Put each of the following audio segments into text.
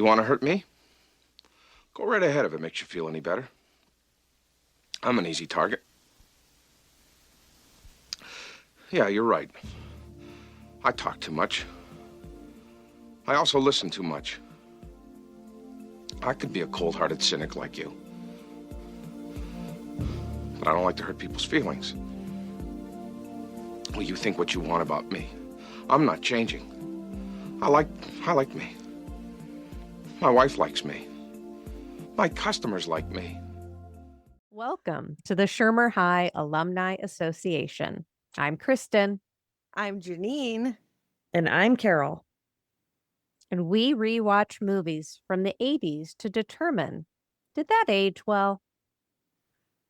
You want to hurt me? Go right ahead if it makes you feel any better. I'm an easy target. Yeah, you're right. I talk too much. I also listen too much. I could be a cold-hearted cynic like you. But I don't like to hurt people's feelings. Well, you think what you want about me. I'm not changing. I like me. My wife likes me. My customers like me. Welcome to the Shermer High Alumni Association. I'm Kristen. I'm Janine. And I'm Carol. And we rewatch movies from the 80s to determine, did that age well?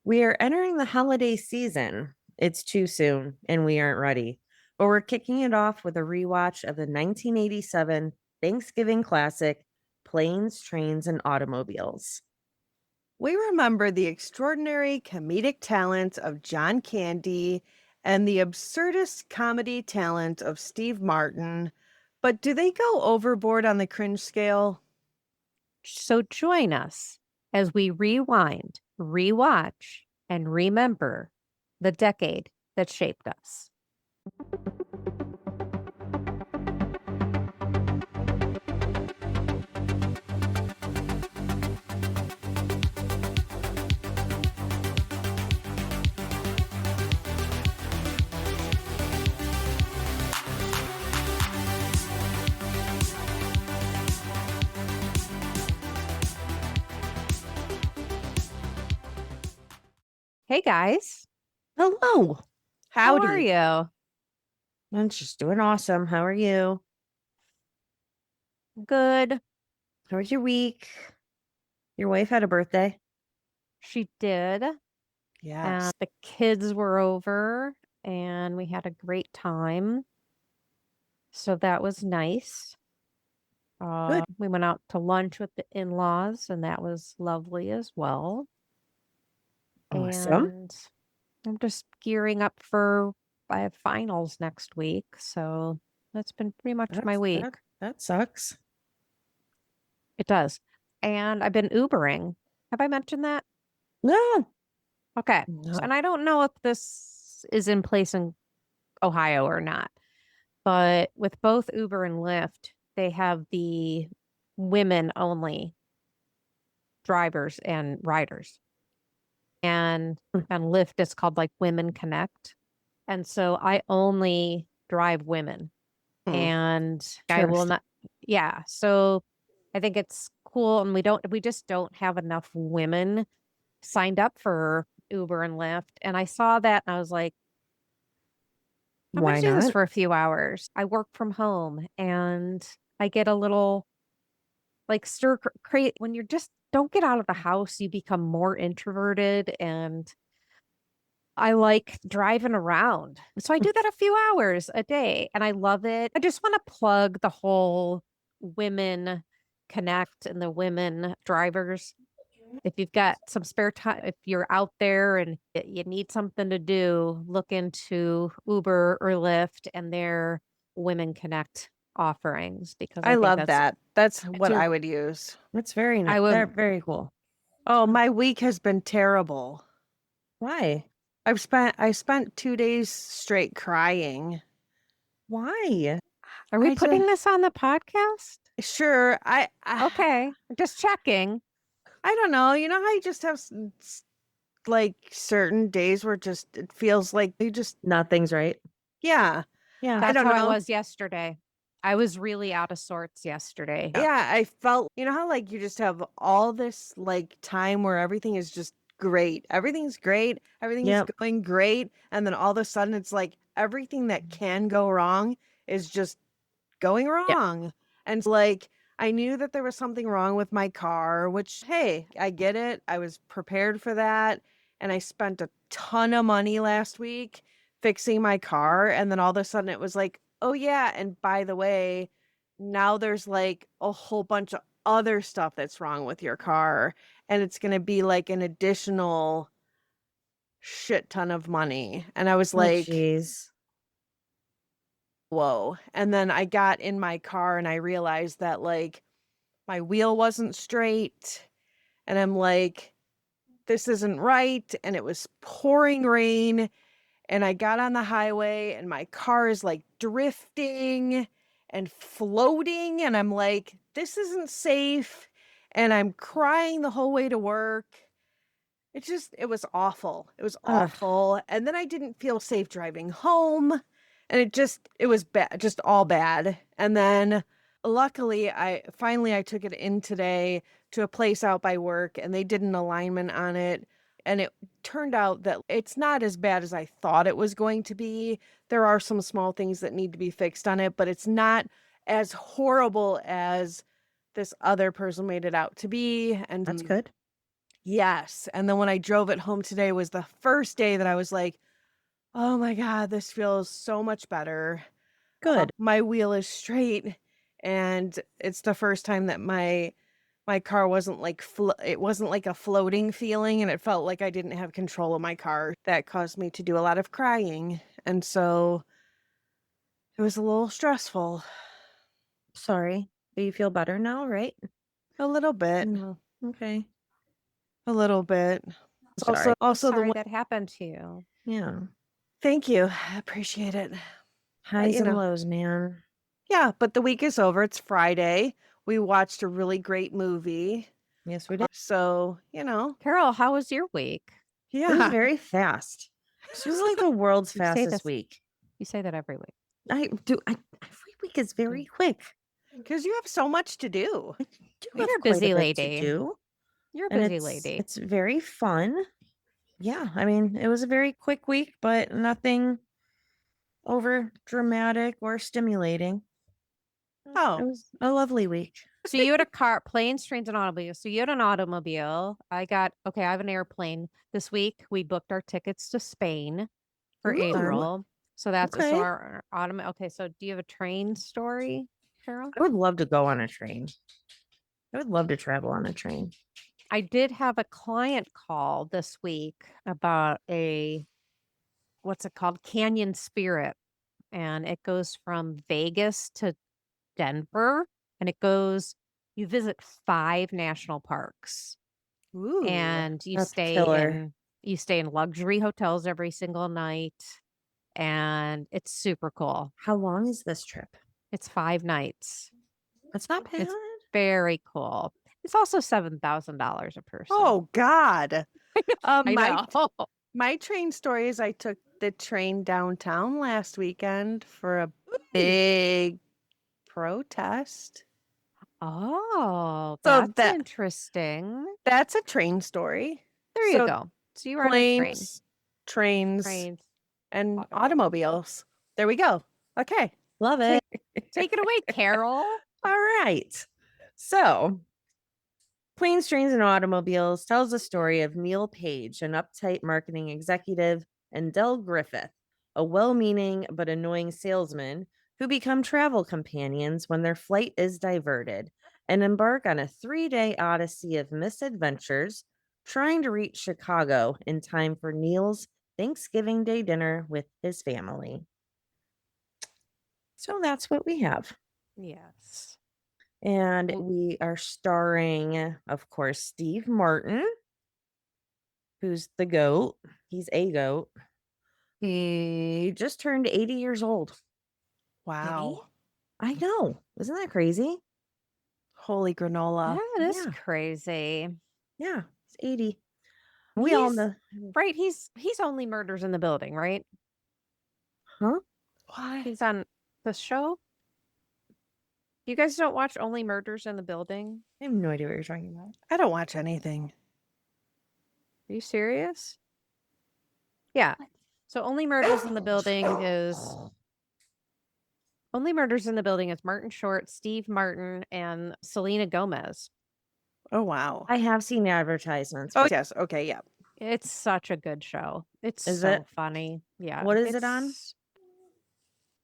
We are entering the holiday season. It's too soon and we aren't ready. But we're kicking it off with a rewatch of the 1987 Thanksgiving classic, Planes, Trains, and Automobiles. We remember the extraordinary comedic talent of John Candy and the absurdist comedy talent of Steve Martin. But do they go overboard on the cringe scale? So join us as we rewind, rewatch, and remember the decade that shaped us. Hey guys, Hello. Howdy. how are you? I'm just doing awesome. How are you? Good. How was your week? Your wife had a birthday. She did. Yes. The kids were over and we had a great time. So that was nice. Good. We went out to lunch with the in-laws and that was lovely as well. Awesome. And I'm just gearing up for I have finals next week. So that's been pretty much my week. That sucks. It does. And I've been Ubering. Have I mentioned that? No. Okay. No. And I don't know if this is in place in Ohio or not, but with both Uber and Lyft, they have the women only drivers and riders. And Lyft is called like Women Connect. And so I only drive women. And I will not. Yeah. So I think it's cool. And we just don't have enough women signed up for Uber and Lyft. And I saw that and I was like, I'm Why going to do this not? for a few hours. I work from home and I get a little like create when you just don't get out of the house, you become more introverted and I like driving around. So I do that a few hours a day and I love it. I just want to plug the whole women connect and the women drivers. If you've got some spare time, if you're out there and you need something to do, look into Uber or Lyft and their Women Connect offerings because I think love that. That's what a- I would use. That's very nice. I would- They're very cool. Oh, my week has been terrible. Why? I spent 2 days straight crying. Why? Are we I putting just- this on the podcast? Sure. Okay, just checking. I don't know. You know how you just have like certain days where just it feels like you just Nothing's right. yeah. Yeah. That's don't how I know. was yesterday. I was really out of sorts yesterday. Yeah, I felt, you know how like you just have all this like time where everything is just great. Everything's great. Everything's Yep. going great. And then all of a sudden it's like everything that can go wrong is just going wrong. And it's like I knew that there was something wrong with my car, which, hey, I get it. I was prepared for that. And I spent a ton of money last week fixing my car. And then all of a sudden it was like, oh, yeah. And by the way, now there's like a whole bunch of other stuff that's wrong with your car. And it's going to be like an additional shit ton of money. And I was like, jeez. whoa. And then I got in my car and I realized that like my wheel wasn't straight. And I'm like, this isn't right. And it was pouring rain. And I got on the highway and my car is like drifting and floating. And I'm like, this isn't safe. And I'm crying the whole way to work. It was awful. It was Ugh. awful. And then I didn't feel safe driving home. And it was bad, just all bad. And then luckily I took it in today to a place out by work and they did an alignment on it. And it turned out that it's not as bad as I thought it was going to be. There are some small things that need to be fixed on it, but it's not as horrible as this other person made it out to be. And That's good. yes. And then when I drove it home today was the first day that I was like, oh my God, this feels so much better. Good. My wheel is straight. And it's the first time that my car wasn't like it wasn't like a floating feeling, and it felt like I didn't have control of my car. That caused me to do a lot of crying. And so it was a little stressful. Sorry. Do you feel better now, right? A little bit. No. Okay. A little bit. Sorry. Also the Sorry one, that happened to you. Yeah. thank you. I appreciate it. Highs you and know. lows, man. Yeah, but the week is over. It's Friday. We watched a really great movie. Yes, we did. So, Carol, how was your week? It was yeah. very fast. This was like the world's You say fastest this- week. You say that every week. Every week is very quick. Because you have so much to do. Do You're have a quite busy bit to lady. do, You're a and busy it's lady. it's very fun. Yeah, I mean, it was a very quick week, but nothing over dramatic or stimulating. It Oh. was a lovely week. So you had a car, planes, trains, and automobiles. So you had an automobile. I have an airplane. This week we booked our tickets to Spain for Ooh, April. So that's okay. so our automobile. Okay, so do you have a train story, Carol? I would love to go on a train. I would love to travel on a train. I did have a client call this week about what's it called? Canyon Spirit. And it goes from Vegas to Denver. And you visit 5 national parks. Ooh. And you That's stay killer. you stay in luxury hotels every single night. And it's super cool. How long is this trip? It's 5 nights. That's not bad. It's very cool. It's also $7,000 a person. Oh God. I know. My train story is I took the train downtown last weekend for a big protest. Oh, So that's interesting. That's a train story. There you So go. So you were on a train. Planes, trains, Trains. and automobiles. There we go. Okay. Love it. Take it away, Carol. All right. So, Planes, Trains, and Automobiles tells the story of Neal Page, an uptight marketing executive, and Del Griffith, a well-meaning but annoying salesman who become travel companions when their flight is diverted and embark on a 3-day odyssey of misadventures trying to reach Chicago in time for Neal's Thanksgiving Day dinner with his family. So that's what we have. Yes. And we are starring, of course, Steve Martin, who's the GOAT. He's a GOAT. He just turned 80 years old. Wow. I know. Isn't that crazy? Holy granola. That is yeah. crazy. Yeah, he's 80. We all He's- know. Right. He's Only Murders in the Building, right? Huh? Why? He's on the show. You guys don't watch Only Murders in the Building? I have no idea what you're talking about. I don't watch anything. Are you serious? Yeah. So Only Murders in the Building is Martin Short, Steve Martin, and Selena Gomez. Oh wow. I have seen advertisements. Oh but yes. Okay. Yeah. It's such a good show. It's Is so it? funny. Yeah. What is it on?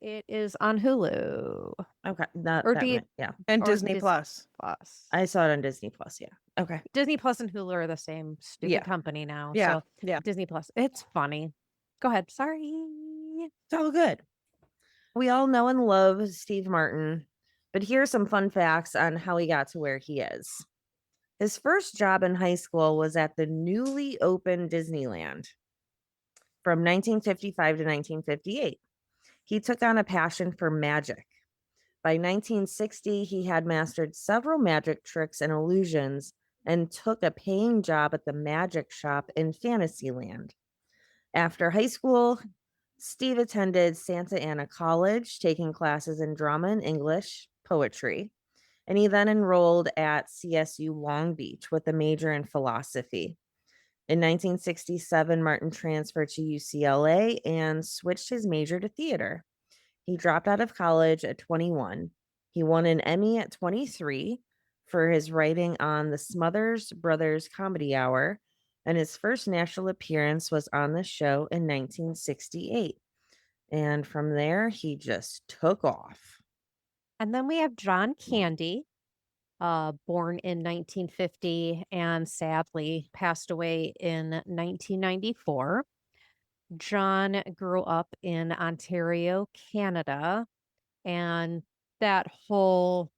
It is on Hulu Okay. Yeah. And Or Disney Plus. Plus. I saw it on Disney Plus. Yeah. Okay. Disney Plus and Hulu are the same stupid Yeah. company now. Yeah. So Yeah. Disney Plus. It's funny. Go ahead. Sorry. It's all good. We all know and love Steve Martin But here's some fun facts on how he got to where he is. His first job in high school was at the newly opened Disneyland from 1955 to 1958. He took on a passion for magic. By 1960, he had mastered several magic tricks and illusions and took a paying job at the magic shop in Fantasyland. After high school, Steve attended Santa Ana College, taking classes in drama and English, poetry, and he then enrolled at CSU Long Beach with a major in philosophy. In 1967, Martin transferred to UCLA and switched his major to theater. He dropped out of college at 21. He won an Emmy at 23 for his writing on the Smothers Brothers Comedy Hour, and his first national appearance was on the show in 1968. And from there, he just took off. And then we have John Candy, born in 1950 and sadly passed away in 1994. John grew up in Ontario, Canada, and that whole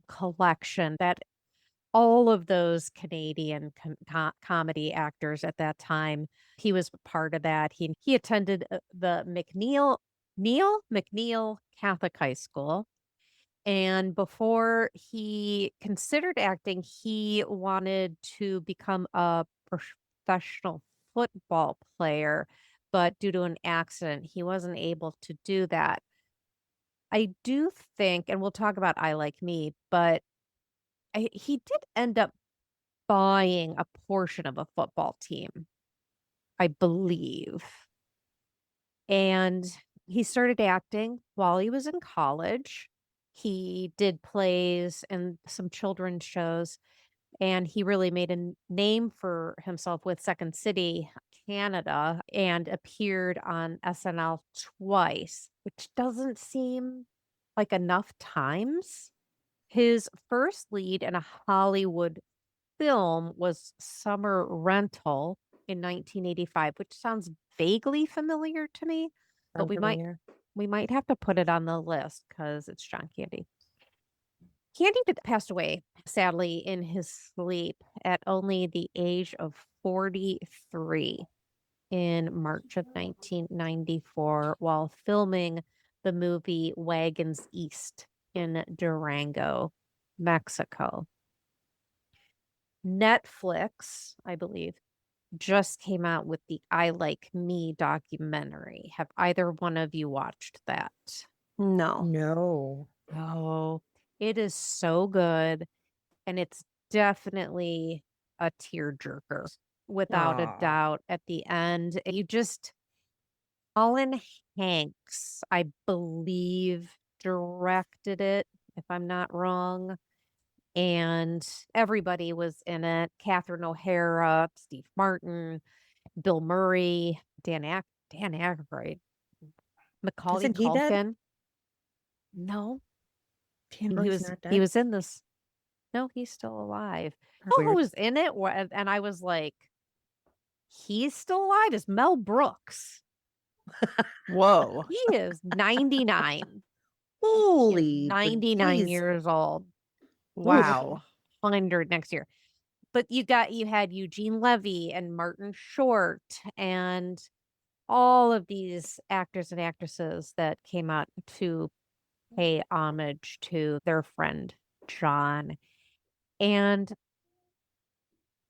collection, that all of those Canadian comedy actors at that time, he was part of that. He attended the Neal McNeil Catholic High School. And before he considered acting, he wanted to become a professional football player, but due to an accident, he wasn't able to do that. I do think, and we'll talk about I Like Me, but he did end up buying a portion of a football team, I believe. And he started acting while he was in college. He did plays and some children's shows, and he really made a name for himself with Second City, Canada, and appeared on SNL twice, which doesn't seem like enough times. His first lead in a Hollywood film was Summer Rental in 1985, which sounds vaguely familiar to me, but we might have to put it on the list because it's John Candy. Candy passed away, sadly, in his sleep at only the age of 43 in March of 1994 while filming the movie Wagons East in Durango, Mexico. Netflix, I believe, just came out with the I Like Me documentary. Have either one of you watched that? No. No. Oh, it is so good. And it's definitely a tearjerker, without a Aw. doubt, at the end. You just, Colin Hanks, I believe, directed it, if I'm not wrong. And everybody was in it. Catherine O'Hara, Steve Martin, Bill Murray, Dan Aykroyd, Macaulay Isn't he dead? Culkin. No, Dan he Brown's was not he dead? was in this. No, he's still alive. That's You know who weird. was in it? And I was like, he's still alive? Is Mel Brooks? Whoa. He is 99. He is Holy 99 bejeez. years old. Wow. 100 next year. But you had Eugene Levy and Martin Short and all of these actors and actresses that came out to pay homage to their friend John. And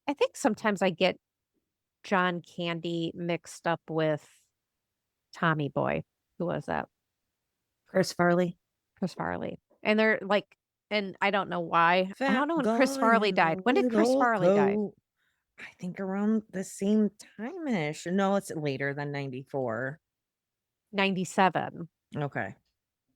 I think sometimes I get John Candy mixed up with Tommy Boy. Who was that? Chris Farley. Chris Farley. And they're like, and I don't know why. I don't know when Chris Gone Farley in died. a When did Chris little Farley die? coat. I think around the same time-ish. No, it's later than 94. 97. Okay.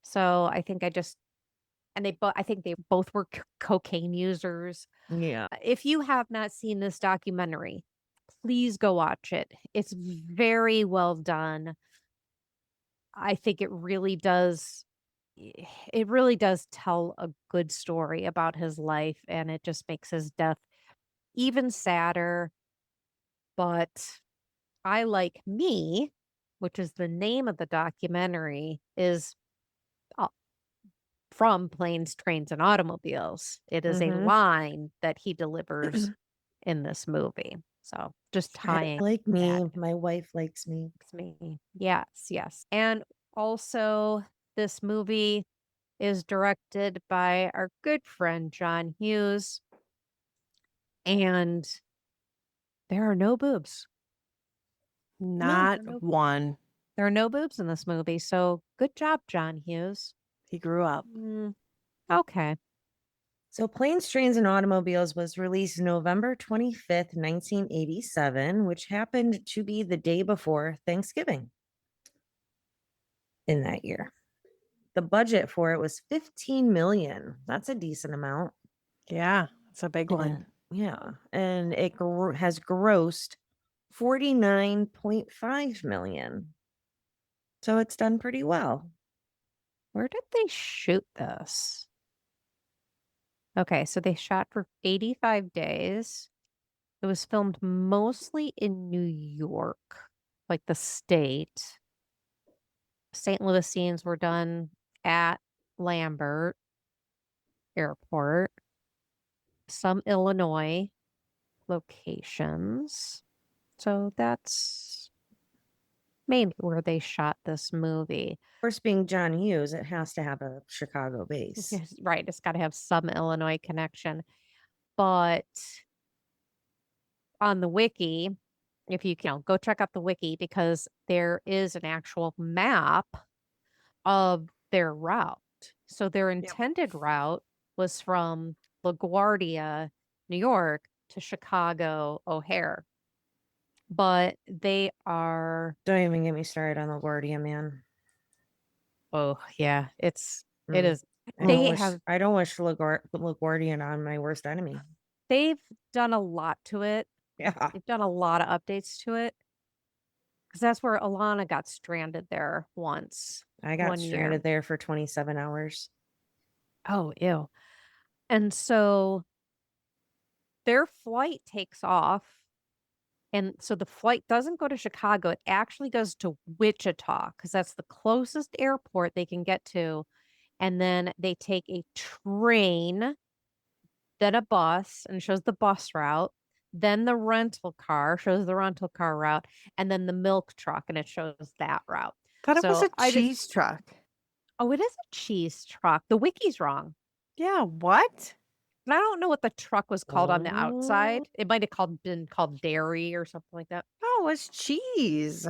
So I think I think they both were cocaine users. Yeah. If you have not seen this documentary, please go watch it. It's very well done. I think it really does tell a good story about his life, and it just makes his death even sadder. But I Like Me, which is the name of the documentary, is from Planes, Trains, and Automobiles. It is a Mhm. line that he delivers in this movie. So just tying Like me, that my wife likes me. to me. Yes, yes. And also, this movie is directed by our good friend John Hughes, and there are no boobs. Not no- one. There are no boobs in this movie. So good job, John Hughes. He grew up. Okay. So Planes, Trains, and Automobiles was released November 25th, 1987, which happened to be the day before Thanksgiving in that year. The budget for it was 15 million. That's a decent amount. Yeah, it's a big one. Yeah. And it has grossed 49.5 million. So it's done pretty well. Where did they shoot this? Okay, so they shot for 85 days. It was filmed mostly in New York, like the state. St. Louis scenes were done at Lambert Airport, some Illinois locations. So that's mainly where they shot this movie. Of course, being John Hughes, it has to have a Chicago base. Yes, right. It's got to have some Illinois connection. But on the wiki, if you can go check out the wiki, because there is an actual map of their route. So their intended route was from LaGuardia, New York to Chicago O'Hare. But they are, Don't even get me started on LaGuardia, man. oh yeah, it Mm. is. I don't wish LaGuardia on my worst enemy. They've done a lot to it. Yeah. They've done a lot of updates to it. Because that's where Alana got stranded there once. I got 1 year. stranded there for 27 hours. Oh, ew. And so their flight takes off. And so the flight doesn't go to Chicago. It actually goes to Wichita because that's the closest airport they can get to. And then they take a train, then a bus, and shows the bus route. Then the rental car shows the rental car route. And then the milk truck, and it shows that route. Thought it was So a cheese truck. Oh, it is a cheese truck. The wiki's wrong. Yeah, what? And I don't know what the truck was called on the Oh. outside. It might have been called dairy or something like that. Oh, it was cheese.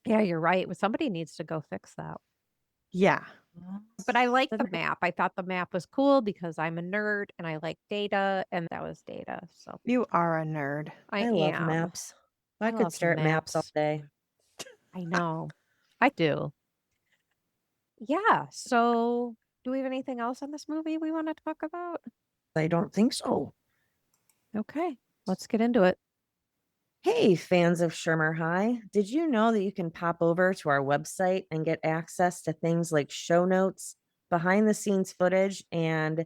Yeah, you're right. Somebody needs to go fix that. Yeah. But I like the map. I thought the map was cool because I'm a nerd and I like data, and that was data. So You are a nerd. I love am. maps. I I could love start maps all maps. day. I know. I do. Yeah. So do we have anything else on this movie we want to talk about? I don't think so. Okay. Let's get into it. Hey, fans of Shermer High, did you know that you can pop over to our website and get access to things like show notes, behind the scenes footage, and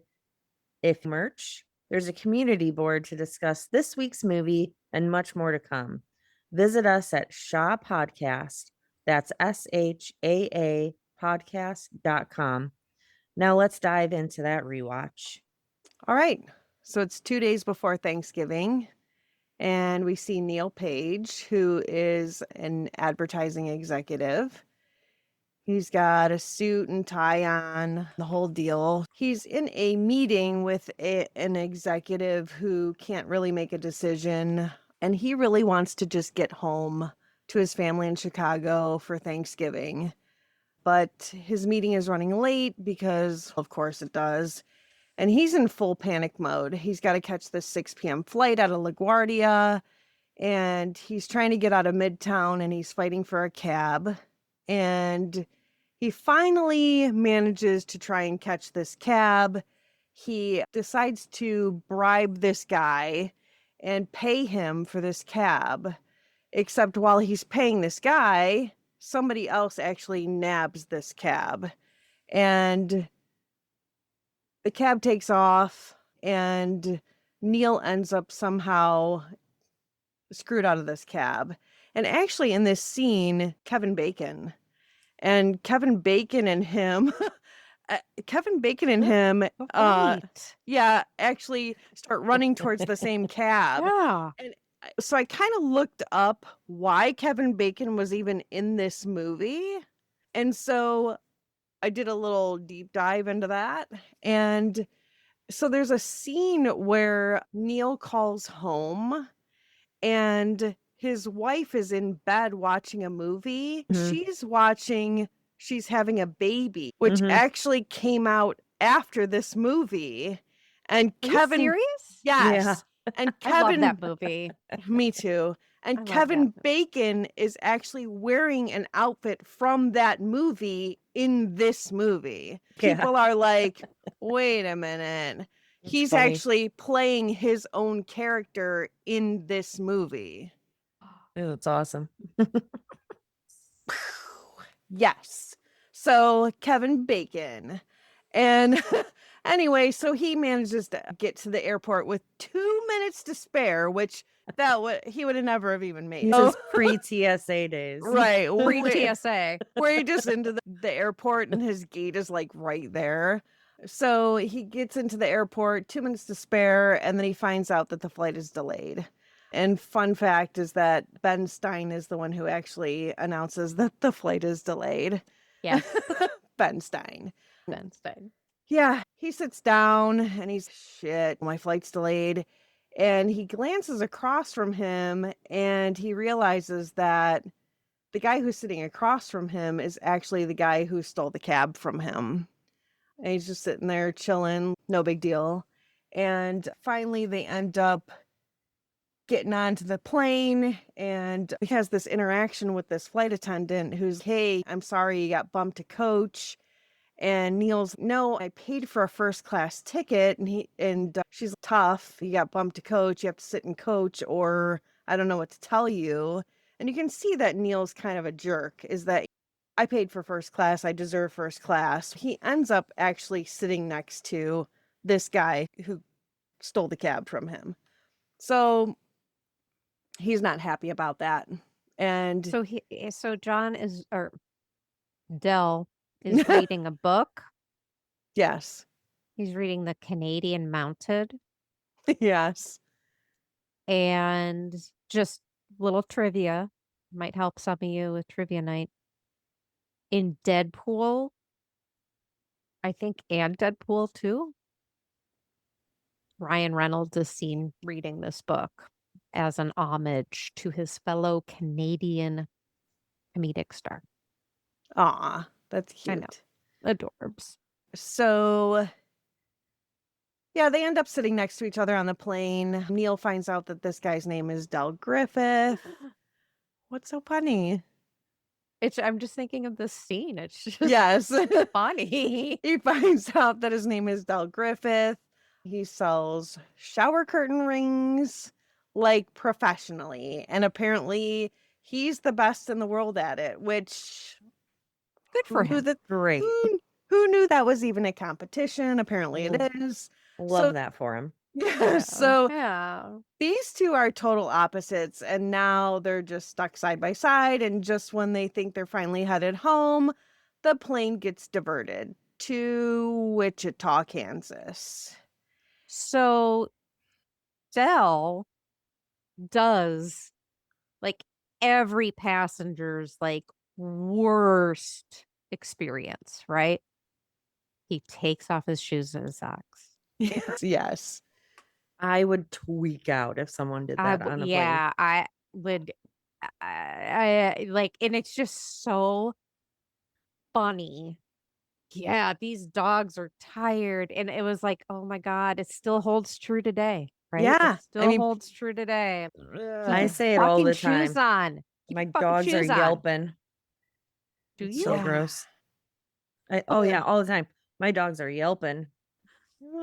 if merch? There's a community board to discuss this week's movie and much more to come. Visit us at Shaw Podcast. That's SHAA podcast.com. Now let's dive into that rewatch. All right. So it's 2 days before Thanksgiving. And we see Neal Page, who is an advertising executive. He's got a suit and tie on, the whole deal. He's in a meeting with an executive who can't really make a decision. And he really wants to just get home to his family in Chicago for Thanksgiving. But his meeting is running late because, of course, it does. And he's in full panic mode. He's got to catch the 6 p.m. flight out of LaGuardia. And he's trying to get out of Midtown and he's fighting for a cab. And he finally manages to try and catch this cab. He decides to bribe this guy and pay him for this cab. Except while he's paying this guy, somebody else actually nabs this cab. And the cab takes off and Neal ends up somehow screwed out of this cab. And actually in this scene, Kevin Bacon and him Kevin Bacon and Oh, him, Oh, right. yeah, actually start running towards the same cab. Yeah. And so I kind of looked up why Kevin Bacon was even in this movie. And so I did a little deep dive into that. And so there's a scene where Neal calls home and his wife is in bed watching a movie. She's having a baby, which Mhm. actually came out after this movie. And Are you Kevin, serious? Yeah. yes. And I love Kevin, that movie. me too. And I love Kevin that. Bacon is actually wearing an outfit from that movie in this movie. Yeah. People are like, wait a minute. That's He's funny. actually playing his own character in this movie. Oh, that's awesome. Yes. So Kevin Bacon. And anyway, so he manages to get to the airport with 2 minutes to spare, which he would have never have even made. This So- is pre-TSA days. right. Free where- TSA. where he just into the airport and his gate is like right there. So he gets into the airport, 2 minutes to spare, and then he finds out that the flight is delayed. And fun fact is that Ben Stein is the one who actually announces that the flight is delayed. Yes. Ben Stein. Ben Stein. Yeah, he sits down and he's, shit, my flight's delayed. And he glances across from him and he realizes that the guy who's sitting across from him is actually the guy who stole the cab from him. And he's just sitting there chilling, no big deal. And finally, they end up getting onto the plane, and he has this interaction with this flight attendant who's, hey, I'm sorry you got bumped to coach. And Neal's, no, I paid for a first class ticket. And she's tough. You got bumped to coach. You have to sit in coach, or I don't know what to tell you. And you can see that Neal's kind of a jerk, is that I paid for first class. I deserve first class. He ends up actually sitting next to this guy who stole the cab from him. So he's not happy about that. And So John is, or Dell is reading a book. yes, He's reading the Canadian Mounted. yes. And just little trivia might help some of you with trivia night. In Deadpool, I think, and Deadpool 2, Ryan Reynolds is seen reading this book as an homage to his fellow Canadian comedic star. Aw, that's I know. cute. Adorbs. So, yeah, they end up sitting next to each other on the plane. Neal finds out that this guy's name is Del Griffith. What's so funny? I'm just thinking of this scene. It's just Yes. funny. He finds out that his name is Del Griffith. He sells shower curtain rings, like, professionally. And apparently he's the best in the world at it, which Good for who him. the- Great. who knew that was even a competition? Apparently it is. Love So- that for him. Yeah, so yeah. these two are total opposites, and now they're just stuck side by side. And just when they think they're finally headed home, the plane gets diverted to Wichita, Kansas. So Dell does like every passenger's like worst experience, right? He takes off his shoes and his socks. Yes. I would tweak out if someone did that on a plane. I would. I like, and it's just so funny. Yeah, these dogs are tired, and it was like, oh my god, it still holds true today, right? Yeah, It still holds true today. I say it all Fucking the time. shoes on. Keep My your fucking dogs are shoes on. yelping. Do It's you? so Yeah. gross. Oh yeah, all the time. My dogs are yelping.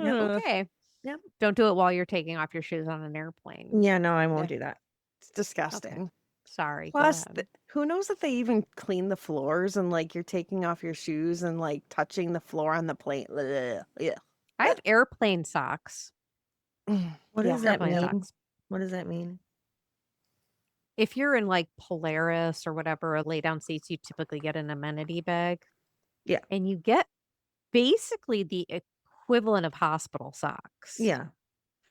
Yeah, okay. Yep. Don't do it while you're taking off your shoes on an airplane. Yeah, no, I won't Yeah. do that. It's disgusting. Sorry. go Plus, ahead. who knows if they even clean the floors and like you're taking off your shoes and like touching the floor on the plane. Ugh. Yeah. I have airplane socks. What Yeah. does that Airplane mean? socks. What does that mean? If you're in like Polaris or whatever, lay down seats, you typically get an amenity bag. Yeah. And you get basically the equivalent of hospital socks. Yeah.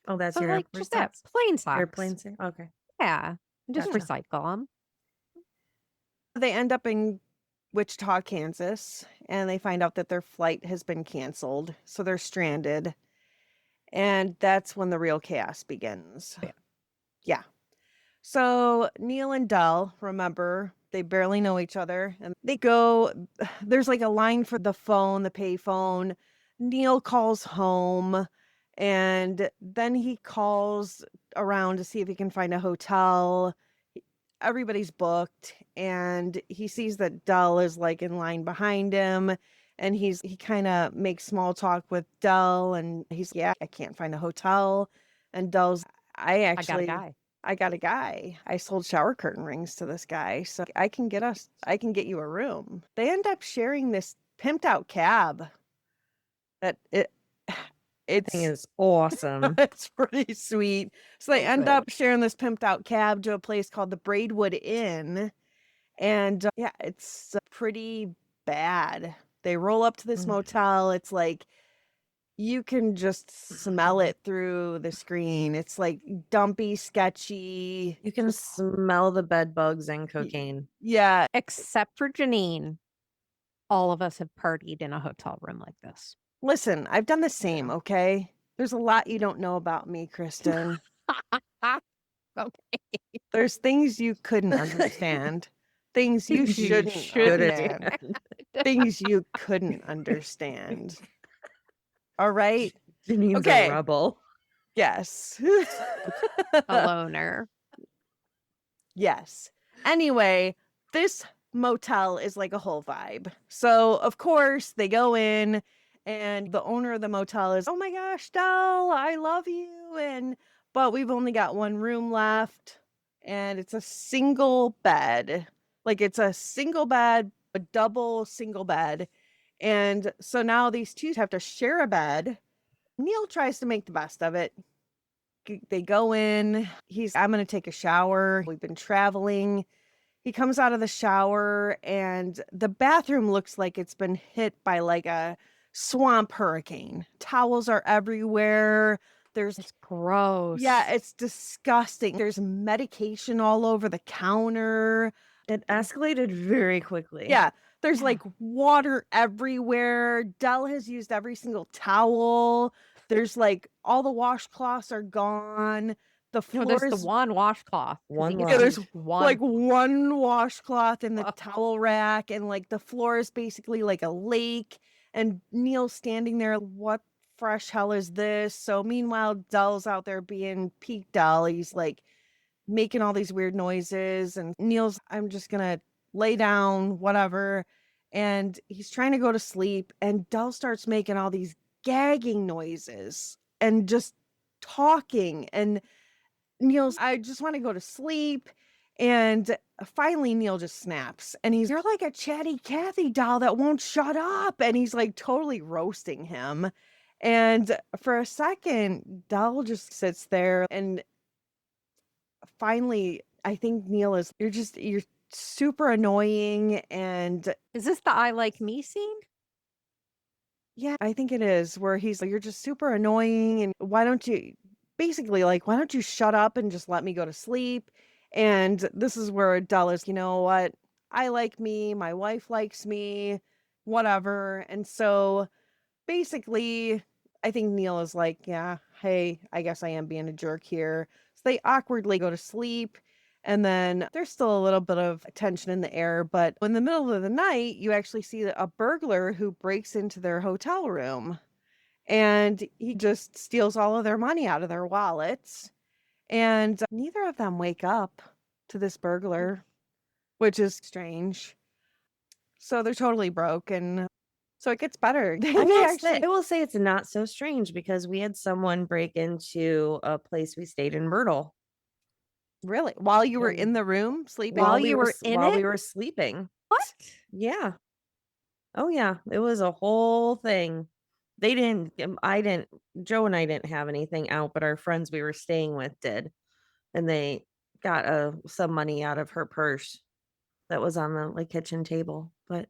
Oh, that's So your like airport just that socks? plain socks. Airplane socks? Okay. Yeah. And just Gotcha. recycle them. They end up in Wichita, Kansas, and they find out that their flight has been canceled. So they're stranded. And that's when the real chaos begins. Yeah. Yeah. So Neal and Dell, remember, they barely know each other. And they go, there's like a line for the phone, the payphone. Neal calls home. And then he calls around to see if he can find a hotel. Everybody's booked. And he sees that Dell is like in line behind him. And he kind of makes small talk with Dell. And he's, yeah, I can't find a hotel. And Dell's, I I got a actually, guy. I got a guy. I sold shower curtain rings to this guy. So I can get you a room. They end up sharing this pimped out cab that That thing it's is awesome. it's pretty sweet. So they So end good. up sharing this pimped out cab to a place called the Braidwood Inn. And yeah, it's pretty bad. They roll up to this Mm. motel. It's like you can just smell it through the screen. It's like dumpy, sketchy. You can smell the bed bugs and cocaine. Yeah. Except for Janine, all of us have partied in a hotel room like this. Listen, I've done the same, okay? There's a lot you don't know about me, Kristen. Okay. There's things you couldn't understand. Things you shouldn't shouldn't. understand. Things you couldn't understand. All right? Janine's Okay. a rebel. Yes. A loner. Yes. Anyway, this motel is like a whole vibe. So, of course, they go in and the owner of the motel is, "Oh my gosh, Dell, I love you." But we've only got one room left and it's a single bed. Like it's a single bed, a double single bed. And so now these two have to share a bed. Neal tries to make the best of it. They go in. I'm going to take a shower. We've been traveling. He comes out of the shower and the bathroom looks like it's been hit by like a swamp hurricane. Towels are everywhere. It's gross. Yeah, it's disgusting. There's medication all over the counter. It escalated very quickly. Yeah, there's Yeah. like water everywhere. Dell has used every single towel. There's like all the washcloths are gone. The No, floor there's is the one washcloth. 'cause One he gets Yeah, to there's use one. like one washcloth in the Wow. towel rack, and like the floor is basically like a lake. And Neal's standing there, what fresh hell is this? So meanwhile, Dell's out there being Pete Dell. He's like making all these weird noises, and Neal's, I'm just gonna lay down, whatever. And he's trying to go to sleep, and Dell starts making all these gagging noises and just talking. And Neal's, I just want to go to sleep. And finally, Neal just snaps and you're like a chatty Cathy doll that won't shut up. And he's like totally roasting him. And for a second, Dell just sits there. And finally, I think Neal is, you're super annoying. And Is this the I like me scene? yeah, I think it is, where he's like, you're just super annoying. And why don't you shut up and just let me go to sleep? And this is where Dell is, you know what? I like me. My wife likes me, whatever. And so basically, I think Neal is like, yeah, hey, I guess I am being a jerk here. So they awkwardly go to sleep. And then there's still a little bit of tension in the air. But in the middle of the night, you actually see a burglar who breaks into their hotel room. And he just steals all of their money out of their wallets. And neither of them wake up to this burglar, which is strange. So they're totally broke. And so it gets better. I will say it's not so strange because we had someone break into a place we stayed in Myrtle Really? While you were Yeah. in the room sleeping? While you were in while we it? were sleeping. What? Yeah. Oh yeah, it was a whole thing. They didn't Joe and I didn't have anything out, but our friends we were staying with did. And they got some money out of her purse that was on the like kitchen table. But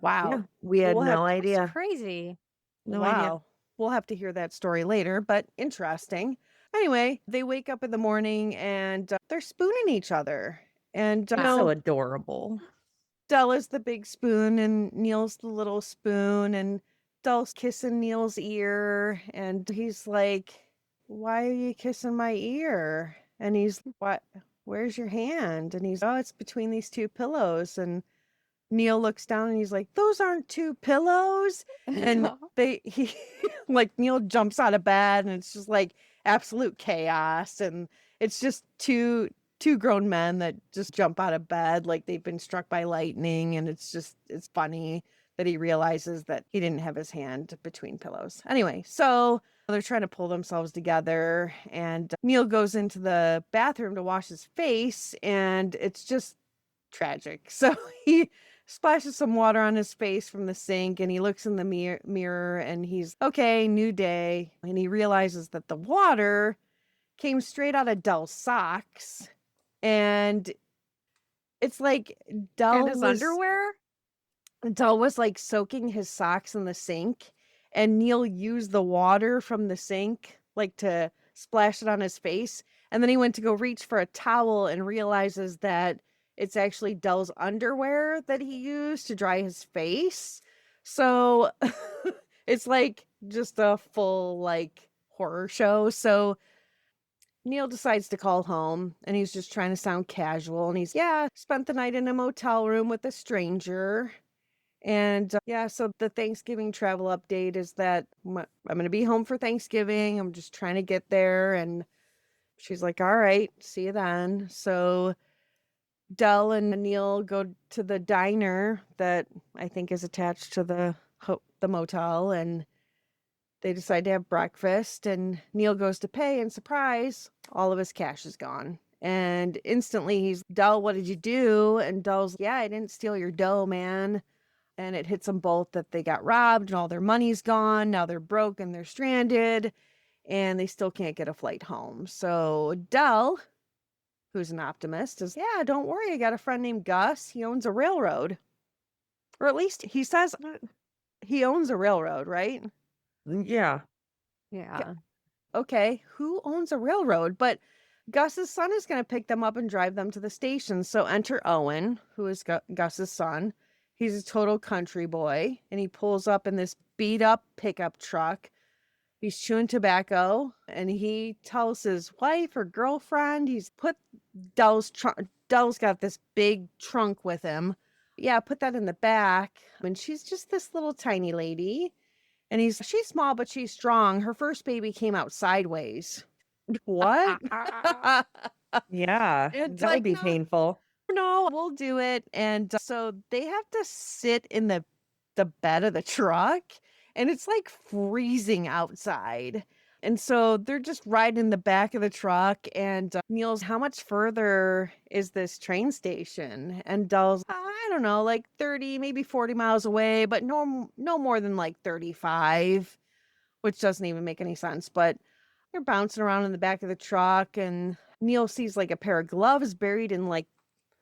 Wow. Yeah, we had We'll have no to- That's idea. crazy. No wow. idea. We'll have to hear that story later, but interesting. Anyway, they wake up in the morning and they're spooning each other. And That's so adorable. Della's the big spoon and Neal's the little spoon, and Dell's kissing Neal's ear, and he's like, "Why are you kissing my ear?" And he's, "What? Where's your hand?" And he's, "Oh, it's between these two pillows." And Neal looks down and he's like, "Those aren't two pillows." And he like Neal jumps out of bed and it's just like absolute chaos, and it's just two grown men that just jump out of bed like they've been struck by lightning, and it's funny that he realizes that he didn't have his hand between pillows. Anyway, so they're trying to pull themselves together, and Neal goes into the bathroom to wash his face, and it's just tragic. So he splashes some water on his face from the sink, and he looks in the mirror and he's okay, new day. And he realizes that the water came straight out of Dell's socks, and it's like And Dell his was underwear? like soaking his socks in the sink, and Neal used the water from the sink like to splash it on his face, and then he went to go reach for a towel and realizes that it's actually Dell's underwear that he used to dry his face. So it's like just a full like horror show. So Neal decides to call home, and he's just trying to sound casual, and he's, yeah, spent the night in a motel room with a stranger. And yeah, so the Thanksgiving travel update is that I'm going to be home for Thanksgiving. I'm just trying to get there. And she's like, all right, see you then. So Dell and Neal go to the diner that I think is attached to the motel, and they decide to have breakfast. And Neal goes to pay, and surprise, all of his cash is gone. And instantly he's, Dell, what did you do? And Dell's, yeah, I didn't steal your dough, man. And it hits them both that they got robbed and all their money's gone. Now they're broke and they're stranded, and they still can't get a flight home. So Dell, who's an optimist, is, yeah, don't worry. I got a friend named Gus. He owns a railroad. Or at least he says he owns a railroad, right? Yeah. Yeah. Okay, who owns a railroad? But Gus's son is going to pick them up and drive them to the station. So enter Owen, who is Gus's son. He's a total country boy, and he pulls up in this beat up pickup truck. He's chewing tobacco, and he tells his wife or girlfriend, he's put Dell's got this big trunk with him. Yeah, put that in the back. And she's just this little tiny lady. And she's small, but she's strong. Her first baby came out sideways. What? Yeah. It's That would like, be no, painful. no, we'll do it. And so they have to sit in the bed of the truck, and it's like freezing outside. And so they're just riding in the back of the truck, and Neal's, how much further is this train station? And Dell's, I don't know, like 30, maybe 40 miles away, but no more than like 35, which doesn't even make any sense. But they're bouncing around in the back of the truck, and Neal sees like a pair of gloves buried in like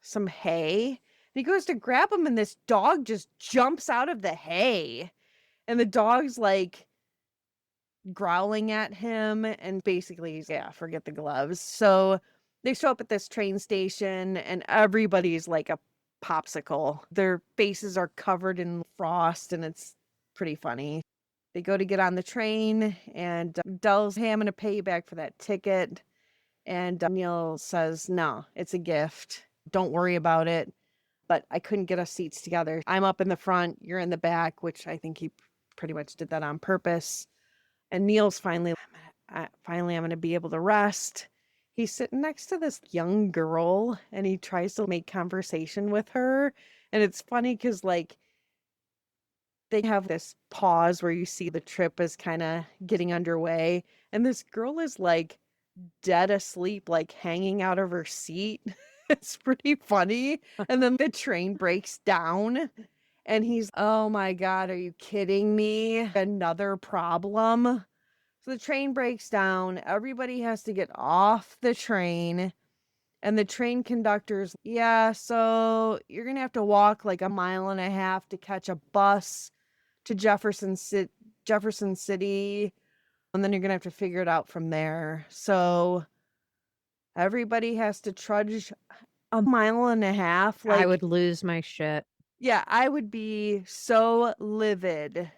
some hay. And he goes to grab them, and this dog just jumps out of the hay. And the dog's like growling at him, and basically, yeah, forget the gloves. So they show up at this train station, and everybody's like a popsicle. Their faces are covered in frost, and it's pretty funny. They go to get on the train, and Dell's, hey, I'm going to pay you back for that ticket. And Neal says, no, it's a gift. Don't worry about it. But I couldn't get us seats together. I'm up in the front, you're in the back, which I think he pretty much did that on purpose. And Neal's finally, I'm going to be able to rest. He's sitting next to this young girl, and he tries to make conversation with her. And it's funny because, like, they have this pause where you see the trip is kind of getting underway. And this girl is like dead asleep, like hanging out of her seat. It's pretty funny. And then the train breaks down, and he's, oh my God, are you kidding me? Another problem. So the train breaks down. Everybody has to get off the train. And the train conductor's, yeah, so you're going to have to walk like a mile and a half to catch a bus to Jefferson City. And then you're going to have to figure it out from there. So everybody has to trudge a mile and a half. I Like, would lose my shit. yeah, I would be so livid.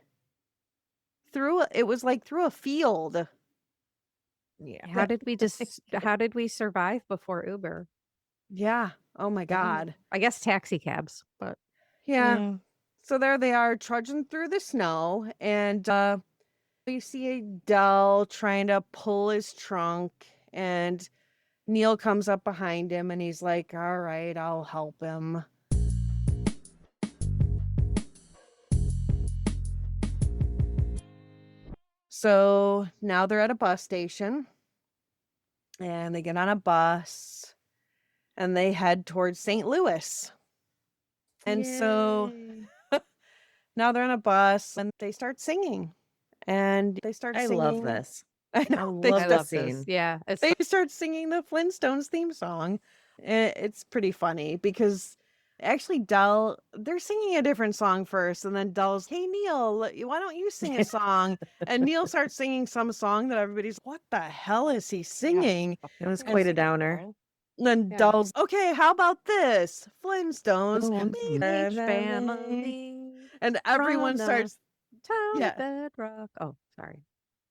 It was like through a field. Yeah. How did we survive before Uber? Yeah. Oh my I don't know. God. I guess taxi cabs, but Yeah. So there they are trudging through the snow, and you see Dell trying to pull his trunk, and Neal comes up behind him and he's like, all right, I'll help him. So now they're at a bus station and they get on a bus and they head towards St. Louis. And so Yay. now they're on a bus and they start singing. And they start I singing. love this. I I know. They love I the love scene. this. Yeah, it's they start singing the Flintstones theme song. It's pretty funny because actually they're singing a different song first, and then Dell's, hey Neal, why don't you sing a song? And Neal starts singing some song that everybody's, what the hell is he singing? It was quite a downer. And then Yeah. Dell's, okay, how about this? Flintstones, Beach family and everyone from the starts, town yeah. of Bedrock. Oh, sorry.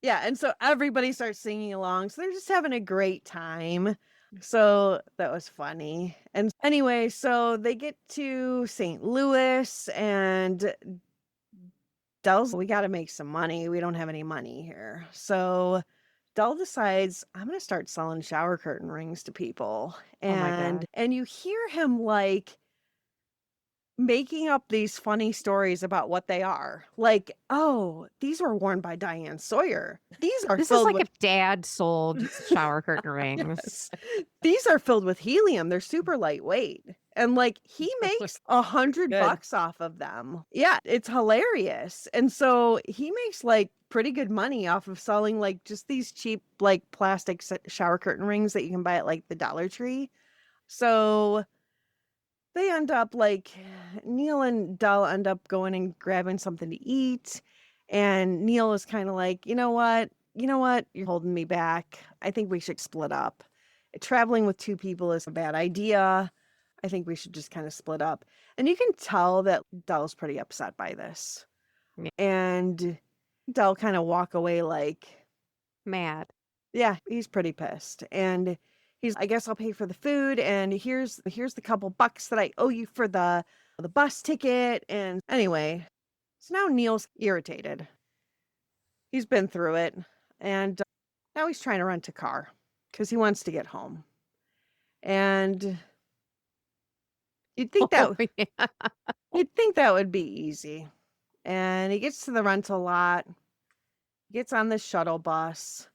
yeah, and so everybody starts singing along. So they're just having a great time. So that was funny. And anyway, so they get to St. Louis and Dell's, we got to make some money. We don't have any money here. So Dell decides, I'm going to start selling shower curtain rings to people. Oh my God. And you hear him like making up these funny stories about what they are. Like, oh, these were worn by Diane Sawyer. These are This is filled like with if Dad sold shower curtain rings. Yes. These are filled with helium. They're super lightweight. And like he makes $100 Good. off of them. Yeah, it's hilarious. And so he makes like pretty good money off of selling like just these cheap like plastic shower curtain rings that you can buy at like the Dollar Tree. So they end up like Neal and Dell end up going and grabbing something to eat. And Neal is kind of like, you know what? You're holding me back. I think we should split up. Traveling with two people is a bad idea. I think we should just kind of split up. And you can tell that Dell's pretty upset by this. Yeah. And Dell kind of walk away like, Mad. yeah, he's pretty pissed. And he's, I guess I'll pay for the food. And here's the couple bucks that I owe you for the bus ticket. And anyway, so now Neal's irritated. He's been through it. And now he's trying to rent a car because he wants to get home. And you'd think that you'd think that would be easy. And he gets to the rental lot, gets on the shuttle bus,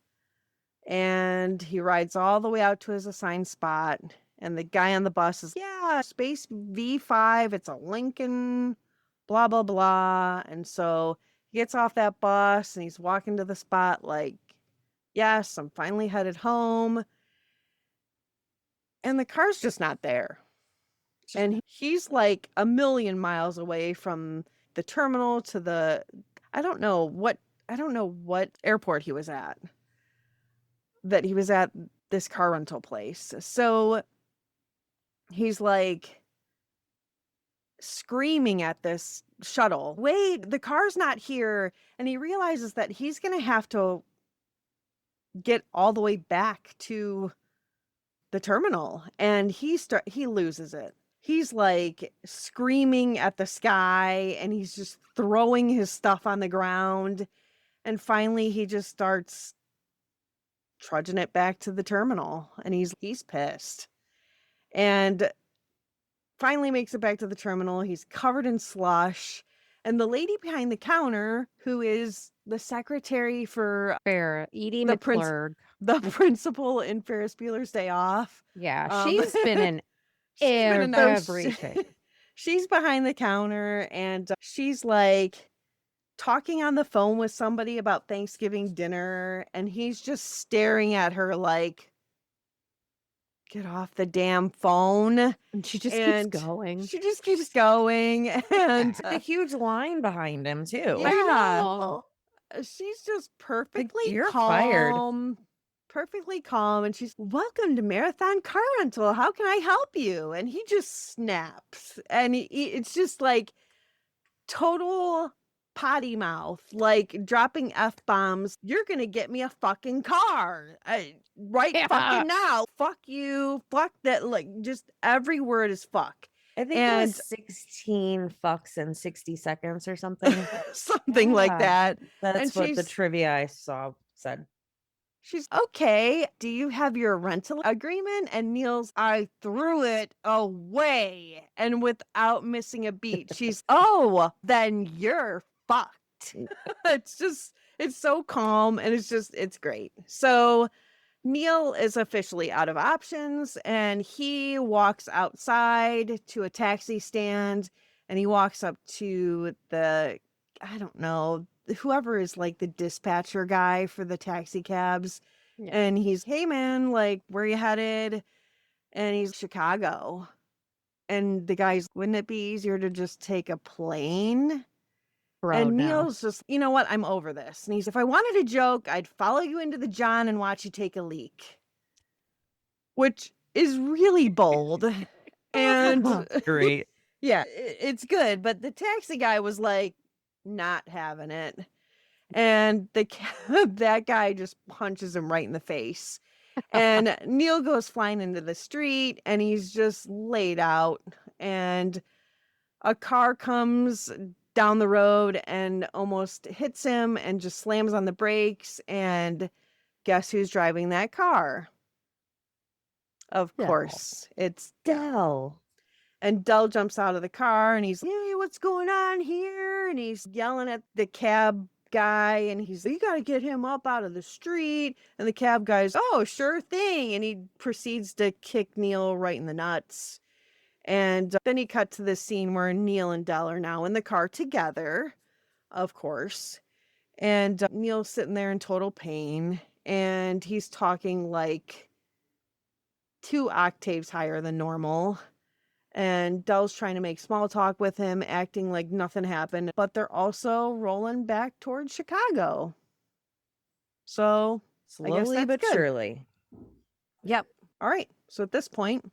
and he rides all the way out to his assigned spot. And the guy on the bus is, yeah, space V5, it's a Lincoln, blah, blah, blah. And so he gets off that bus and he's walking to the spot like, yes, I'm finally headed home. And the car's just not there. And he's like a million miles away from the terminal to the, I don't know what airport he was at, that he was at this car rental place. So he's like screaming at this shuttle, wait, the car's not here. And he realizes that he's going to have to get all the way back to the terminal. And he loses it. He's like screaming at the sky and he's just throwing his stuff on the ground. And finally he just starts trudging it back to the terminal and he's pissed. And finally makes it back to the terminal. He's covered in slush. And the lady behind the counter, who is the secretary for Fair. Edie The McClurg. the principal in Ferris Bueller's Day Off. Yeah, she's been in She's been in those- everything. She's behind the counter and she's like talking on the phone with somebody about Thanksgiving dinner. And he's just staring at her like, get off the damn phone. And she just And keeps going. She just keeps going. And A huge line behind him, too. yeah, I know. she's just perfectly you're fired. calm. Perfectly calm. And she's, welcome to Marathon Car Rental. How can I help you? And he just snaps. And it's just like total potty mouth, like dropping F-bombs. You're going to get me a fucking car right Yeah. fucking now. Fuck you. Fuck that. Like, just every word is fuck. I think it And was 16 fucks in 60 seconds or something. something like Yeah. that. That's what the she's- trivia I saw said. She's, okay, do you have your rental agreement? And Neal's, I threw it away. And without missing a beat, she's, oh, then you're fucked. It's so calm and it's great. So Neal is officially out of options and he walks outside to a taxi stand and he walks up to I don't know, whoever is like the dispatcher guy for the taxi cabs. Yeah. And he's, hey man, like, where you headed? And he's Chicago. And the guy's, wouldn't it be easier to just take a plane? Bro, And no. Neal's just, you know what? I'm over this. And he's, if I wanted a joke, I'd follow you into the John and watch you take a leak. Which is really bold. And Great. yeah, it's good. But the taxi guy was like, not having it. And that guy just punches him right in the face. And Neal goes flying into the street and he's just laid out. And a car comes down the road and almost hits him and just slams on the brakes. And guess who's driving that car? Of Del. course, it's Del. And Del jumps out of the car and he's, hey, what's going on here? And he's yelling at the cab guy and he's, you got to get him up out of the street. And the cab guy's, oh, sure thing. And he proceeds to kick Neal right in the nuts. And then he cut to this scene where Neal and Del are now in the car together, of course. And Neal's sitting there in total pain and he's talking like 2 octaves higher than normal. And Del's trying to make small talk with him, acting like nothing happened. But they're also rolling back towards Chicago. So, I guess Slowly that's but good. surely. Yep. All right. So at this point,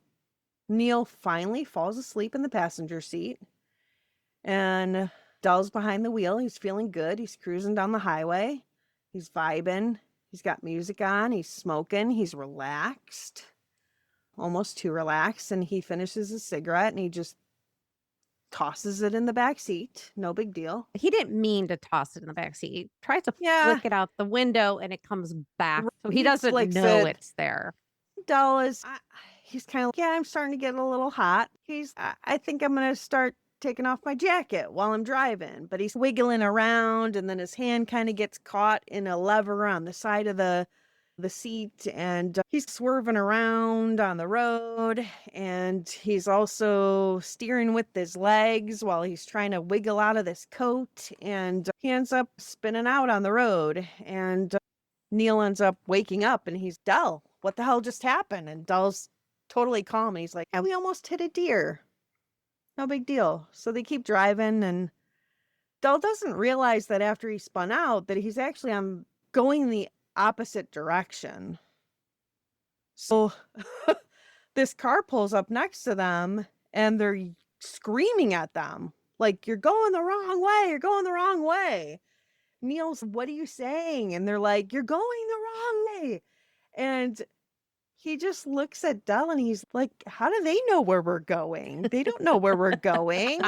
Neal finally falls asleep in the passenger seat. And Del's behind the wheel. He's feeling good. He's cruising down the highway. He's vibing. He's got music on. He's smoking. He's relaxed. Almost too relaxed, and he finishes his cigarette and he just tosses it in the back seat. No big deal. He didn't mean to toss it in the back seat. He tries to Yeah. flick it out the window and it comes back. So he He doesn't flicks know it. it's there. Del is, he's kind of like, yeah, I'm starting to get a little hot. I think I'm going to start taking off my jacket while I'm driving. But he's wiggling around and then his hand kind of gets caught in a lever on the side of the seat and he's swerving around on the road and he's also steering with his legs while he's trying to wiggle out of this coat and he ends up spinning out on the road and Neal ends up waking up and he's, Del, what the hell just happened? And Del's totally calm and he's like, yeah, we almost hit a deer. No big deal. So they keep driving and Del doesn't realize that after he spun out that he's actually going the opposite direction. So this car pulls up next to them and they're screaming at them like, you're going the wrong way. You're going the wrong way. Neal's, what are you saying? And they're like, you're going the wrong way. And he just looks at Del and he's like, how do they know where we're going? They don't know where we're going.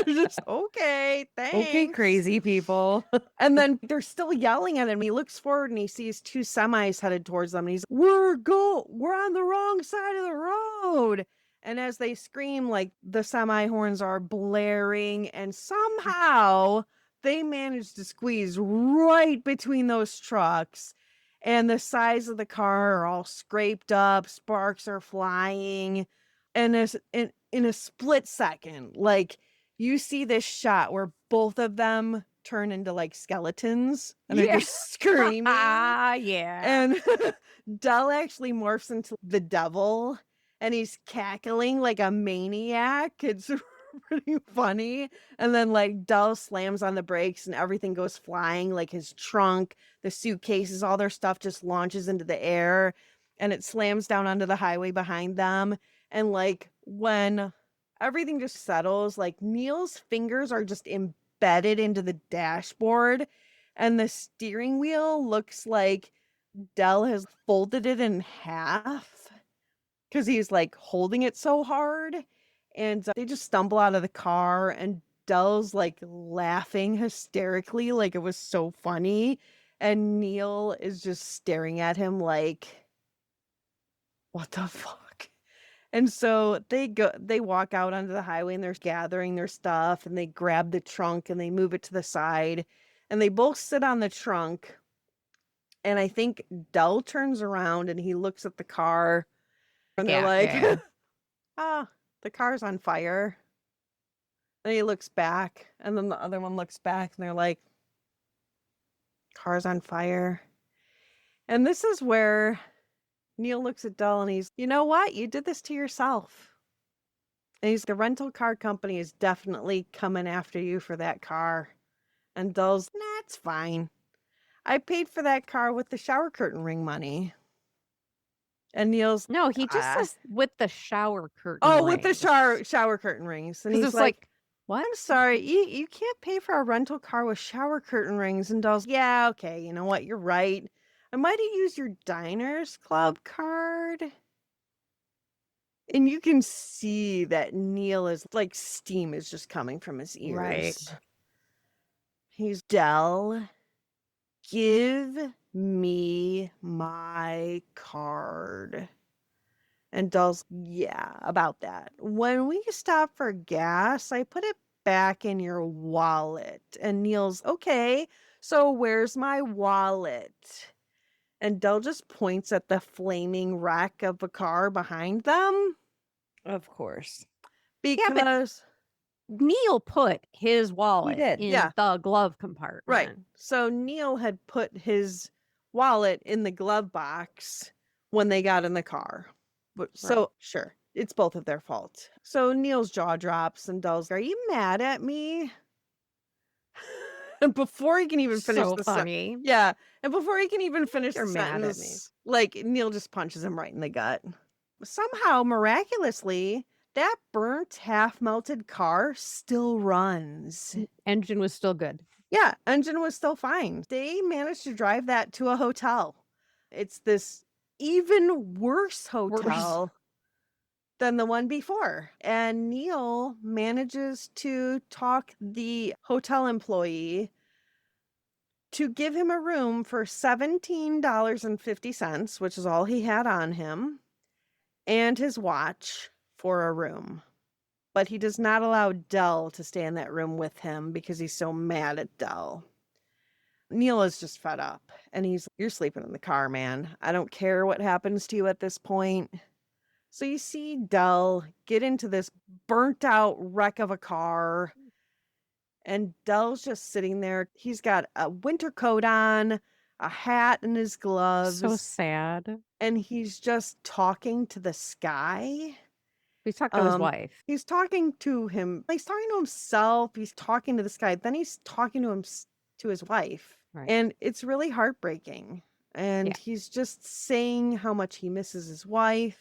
Just, okay, thanks. Okay, crazy people. And then they're still yelling at him. He looks forward and he sees 2 semis headed towards them. And he's, we're on the wrong side of the road. And as they scream, like the semi horns are blaring and somehow they manage to squeeze right between those trucks. And the sides of the car are all scraped up. Sparks are flying. And in a split second, like you see this shot where both of them turn into like skeletons and they're Yeah. just screaming. Yeah. And Del actually morphs into the devil and he's cackling like a maniac. It's pretty funny. And then like Del slams on the brakes and everything goes flying, like his trunk, the suitcases, all their stuff just launches into the air and it slams down onto the highway behind them. And like when everything just settles, like Neal's fingers are just embedded into the dashboard and the steering wheel looks like Del has folded it in half because he's like holding it so hard. And they just stumble out of the car and Del's like laughing hysterically, like it was so funny. And Neal is just staring at him like, what the fuck? And so they walk out onto the highway and they're gathering their stuff and they grab the trunk and they move it to the side and they both sit on the trunk. And I think Del turns around and he looks at the car and they're like, Yeah. ah, the car's on fire. And he looks back and then the other one looks back and they're like, car's on fire. And this is where Neal looks at Del and he's, you know what? You did this to yourself. And he's, the rental car company is definitely coming after you for that car. And Del's, nah, it's fine. I paid for that car with the shower curtain ring money. And Neal's, No, he just "Ah." says with the shower curtain. Oh, with the rings. shower curtain rings. And 'Cause he's it's like, what? I'm sorry, you can't pay for a rental car with shower curtain rings. And Doll's, yeah, okay, you know what? You're right. I might have used your Diners Club card. And you can see that Neal is like steam is just coming from his ears. Right. He's, Del, give me my card. And Dell's, yeah, about that. When we stop for gas, I put it back in your wallet. And Neal's, okay, so where's my wallet? And Dell just points at the flaming wreck of a car behind them. Of course. Because, but Neal put his wallet did, in yeah. the glove compartment. right. So Neal had put his wallet in the glove box when they got in the car. But so sure, it's both of their fault. So Neal's jaw drops and Dell's, are you mad at me? And before he can even finish So the funny. yeah, and before he can even finish You're the mad at me. sentence, like Neal just punches him right in the gut. Somehow, miraculously, that burnt, half-melted car still runs. Engine was still good. Yeah, engine was still fine. They managed to drive that to a hotel. It's this even worse hotel than the one before. And Neal manages to talk the hotel employee to give him a room for $17.50, which is all he had on him, and his watch for a room. But he does not allow Del to stay in that room with him because he's so mad at Del. Neal is just fed up and he's, you're sleeping in the car, man. I don't care what happens to you at this point. So you see Del get into this burnt out wreck of a car and Del's just sitting there. He's got a winter coat on, a hat and his gloves. So sad. And he's just talking to the sky. He's talking to his wife. He's talking to him. He's talking to himself. He's talking to the sky. Then he's talking to his wife. Right. And it's really heartbreaking. And he's just saying how much he misses his wife,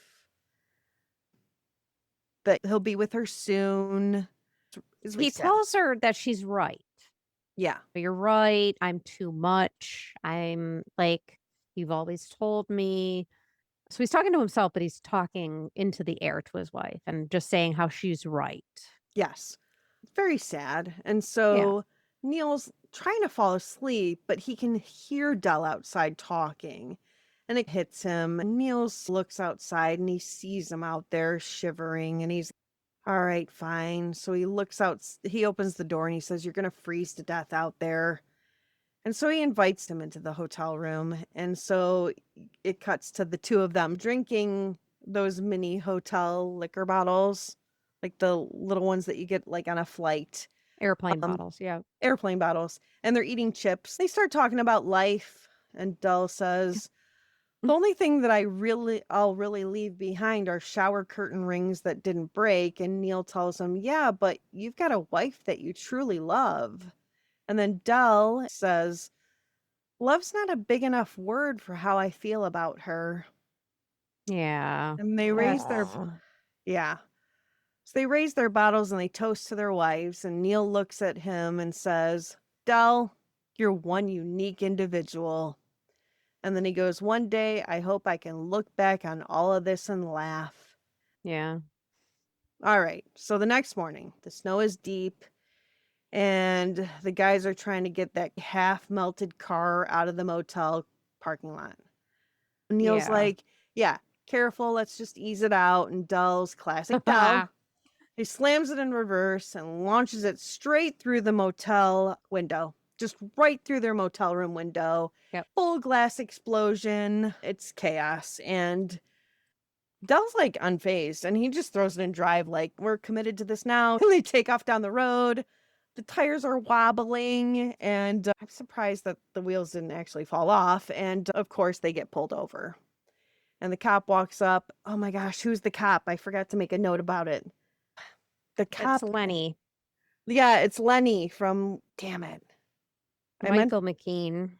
that he'll be with her soon. He tells her that she's right. Yeah. You're right. I'm too much. I'm like, you've always told me. So he's talking to himself, but he's talking into the air to his wife and just saying how she's right. Yes. It's very sad. And so Neal's trying to fall asleep, but he can hear Del outside talking. And it hits him. And Neal looks outside and he sees him out there shivering. And he's, all right, fine. So he looks out, he opens the door and he says, you're going to freeze to death out there. And so he invites him into the hotel room. And so it cuts to the two of them drinking those mini hotel liquor bottles, like the little ones that you get like on a flight. Airplane Um, bottles. Yeah. airplane bottles, and they're eating chips. They start talking about life, and Dell says, "The only thing that I'll really leave behind are shower curtain rings that didn't break." And Neal tells him, "Yeah, but you've got a wife that you truly love." And then Dell says, "Love's not a big enough word for how I feel about her." Yeah. And they raise their Aw. yeah. So they raise their bottles and they toast to their wives, and Neal looks at him and says, "Dell, you're one unique individual." And then he goes, "One day, I hope I can look back on all of this and laugh." Yeah. All right. So the next morning, the snow is deep, and the guys are trying to get that half melted car out of the motel parking lot. Neal's Yeah. like, "Yeah, careful. Let's just ease it out." And Dell's classic Dell. He slams it in reverse and launches it straight through the motel window, just right through their motel room window. Yep. Full glass explosion. It's chaos. And Dell's like unfazed, and he just throws it in drive like, "We're committed to this now." And they take off down the road. The tires are wobbling, and I'm surprised that the wheels didn't actually fall off. And of course, they get pulled over. And the cop walks up. Oh my gosh, who's the cop? I forgot to make a note about it. The It's cop. Lenny. Yeah, it's Lenny from, damn it. I meant, Michael McKean.